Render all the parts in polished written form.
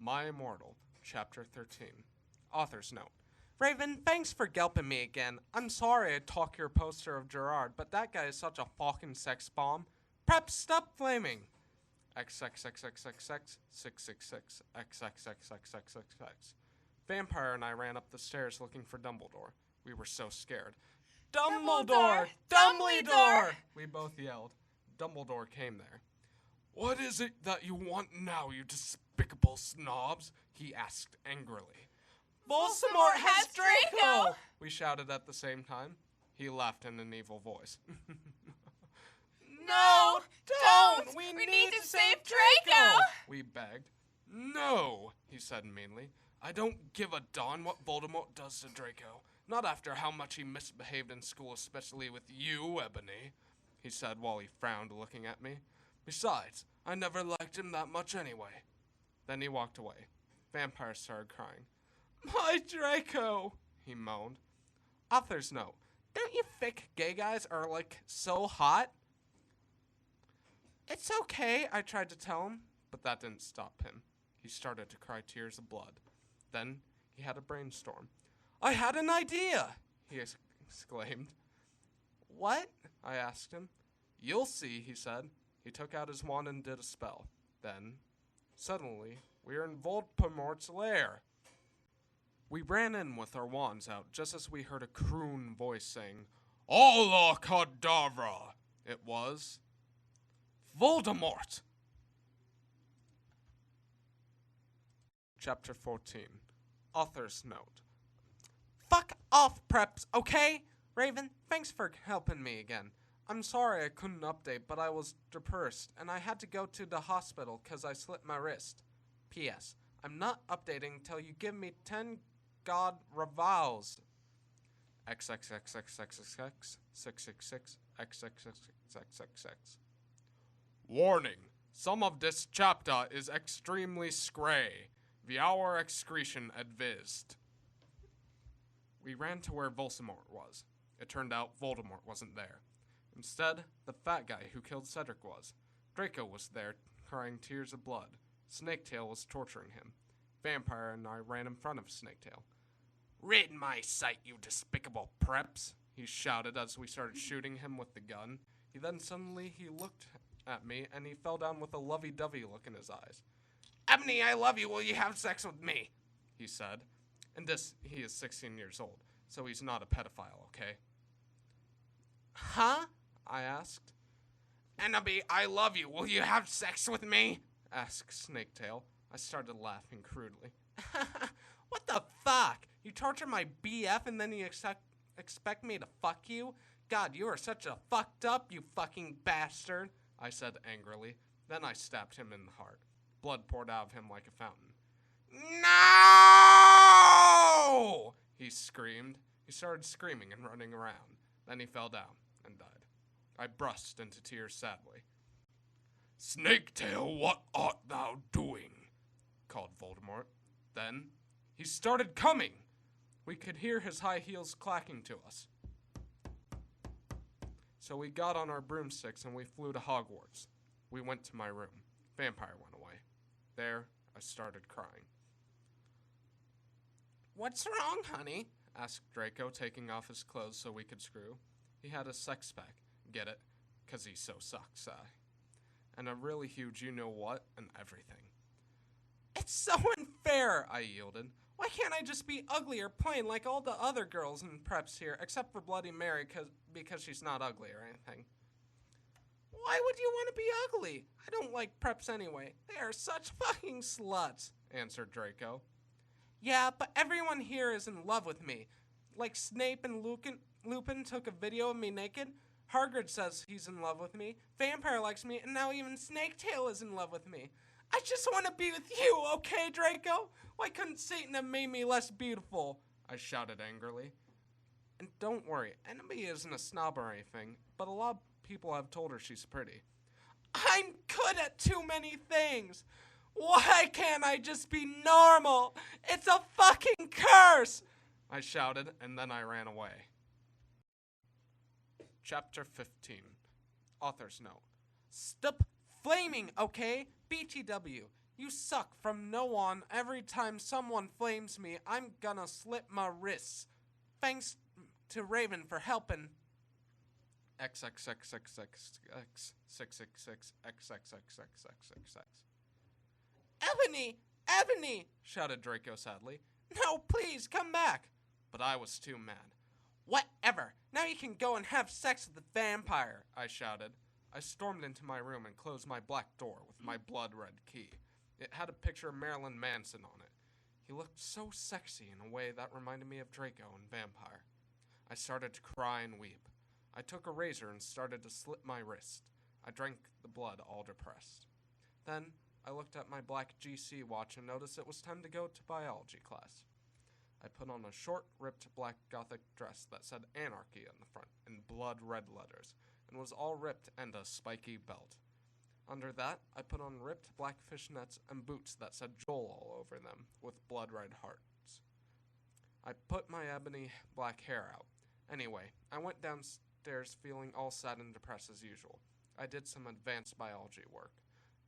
My Immortal, Chapter 13. Author's note. Raven, thanks for gelping me again. I'm sorry I talk your poster of Gerard, but that guy is such a fucking sex bomb. Prep, stop flaming. XXXXXX 666 XXXXXX. Vampire and I ran up the stairs looking for Dumbledore. We were so scared. Dumbledore! Dumbledore! We both yelled. Dumbledore came there. What is it that you want now, you despicable snobs? He asked angrily. Voldemort has Draco! We shouted at the same time. He laughed in an evil voice. No, don't! We need to save Draco! We begged. No, he said meanly. I don't give a darn what Voldemort does to Draco. Not after how much he misbehaved in school, especially with you, Ebony, he said while he frowned looking at me. Besides, I never liked him that much anyway. Then he walked away. Vampire started crying. My Draco, he moaned. Author's note. Don't you thick gay guys are, so hot? It's okay, I tried to tell him, but that didn't stop him. He started to cry tears of blood. Then he had a brainstorm. I had an idea, he exclaimed. What? I asked him. You'll see, he said. He took out his wand and did a spell. Then, suddenly, we were in Voldemort's lair. We ran in with our wands out just as we heard a croon voice saying, Alla Cadavra! It was Voldemort! Chapter 14. Author's note. Fuck off, preps, okay? Raven, thanks for helping me again. I'm sorry I couldn't update, but I was depressed, and I had to go to the hospital because I slipped my wrist. P.S. I'm not updating till you give me 10 god revals. XXXXXX 666 XXXXXX. Warning. Some of this chapter is extremely scray. The hour excretion advised. We ran to where Voldemort was. It turned out Voldemort wasn't there. Instead, the fat guy who killed Cedric was. Draco was there, crying tears of blood. Snaketail was torturing him. Vampire and I ran in front of Snaketail. Rid my sight, you despicable preps, he shouted as we started shooting him with the gun. Then suddenly he looked at me and he fell down with a lovey-dovey look in his eyes. Ebony, I love you, will you have sex with me? He said. And he is 16 years old, so he's not a pedophile, okay? Huh? I asked. Ebony, I love you, will you have sex with me? Asked Snaketail. I started laughing crudely. What the fuck? You torture my BF and then you expect me to fuck you? God, you are such a fucked up, you fucking bastard, I said angrily. Then I stabbed him in the heart. Blood poured out of him like a fountain. No! He screamed. He started screaming and running around. Then he fell down and died. I burst into tears sadly. Snaketail, what art thou doing? Called Voldemort. Then he started coming. We could hear his high heels clacking to us. So we got on our broomsticks and we flew to Hogwarts. We went to my room. Vampire went away. There, I started crying. What's wrong, honey? Asked Draco, taking off his clothes so we could screw. He had a sex pack. Get it? 'Cause he so sucks, and a really huge you-know-what and everything. It's so unfair, I yielded. Why can't I just be ugly or plain like all the other girls in preps here, except for Bloody Mary because she's not ugly or anything? Why would you want to be ugly? I don't like preps anyway. They are such fucking sluts, answered Draco. Yeah, but everyone here is in love with me. Like Snape and Lupin took a video of me naked. Hagrid says he's in love with me. Vampire likes me, and now even Snaketail is in love with me. I just want to be with you, okay, Draco? Why couldn't Satan have made me less beautiful? I shouted angrily. And don't worry, Enemy isn't a snob or anything, but a lot of people have told her she's pretty. I'm good at too many things. Why can't I just be normal? It's a fucking curse! I shouted, and then I ran away. Chapter 15. Author's note. Stop flaming, okay? BTW. You suck. From now on, every time someone flames me, I'm gonna slit my wrists. Thanks to Raven for helping. XXXXXX666XXXXXXXX. Ebony! Ebony! Shouted Draco sadly. No, please, come back! But I was too mad. Whatever! Now you can go and have sex with the vampire, I shouted. I stormed into my room and closed my black door with my blood-red key. It had a picture of Marilyn Manson on it. He looked so sexy in a way that reminded me of Draco and Vampire. I started to cry and weep. I took a razor and started to slit my wrist. I drank the blood all depressed. Then, I looked at my black GC watch and noticed it was time to go to biology class. I put on a short, ripped black gothic dress that said Anarchy on the front in blood red letters, and was all ripped and a spiky belt. Under that, I put on ripped black fishnets and boots that said Joel all over them, with blood red hearts. I put my ebony black hair out. Anyway, I went downstairs feeling all sad and depressed as usual. I did some advanced biology work.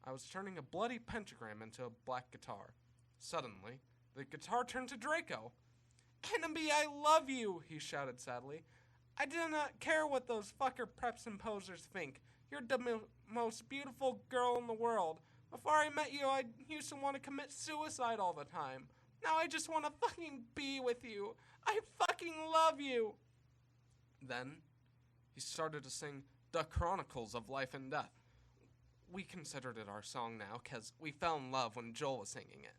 I was turning a bloody pentagram into a black guitar. Suddenly, the guitar turned to Draco. Enemy, I love you, he shouted sadly. I do not care what those fucker preps and posers think. You're the most beautiful girl in the world. Before I met you, I used to want to commit suicide all the time. Now I just want to fucking be with you. I fucking love you. Then, he started to sing The Chronicles of Life and Death. We considered it our song now, 'cause we fell in love when Joel was singing it.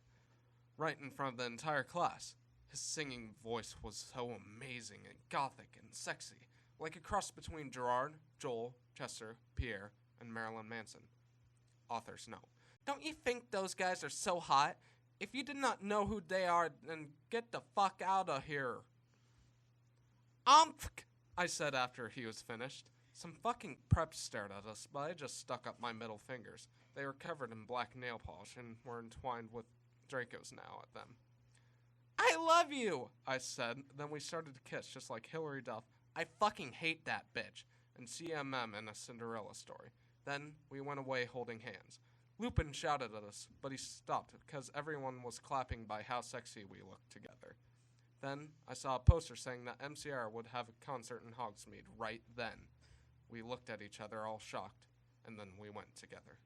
Right in front of the entire class. His singing voice was so amazing and gothic and sexy, like a cross between Gerard, Joel, Chester, Pierre, and Marilyn Manson. Author's note. Don't you think those guys are so hot? If you did not know who they are, then get the fuck out of here. I said after he was finished. Some fucking preps stared at us, but I just stuck up my middle fingers. They were covered in black nail polish and were entwined with Draco's now at them. I love you, I said. Then we started to kiss, just like Hilary Duff. I fucking hate that bitch. And CMM in a Cinderella story. Then we went away holding hands. Lupin shouted at us, but he stopped because everyone was clapping by how sexy we looked together. Then I saw a poster saying that MCR would have a concert in Hogsmeade right then. We looked at each other all shocked, and then we went together.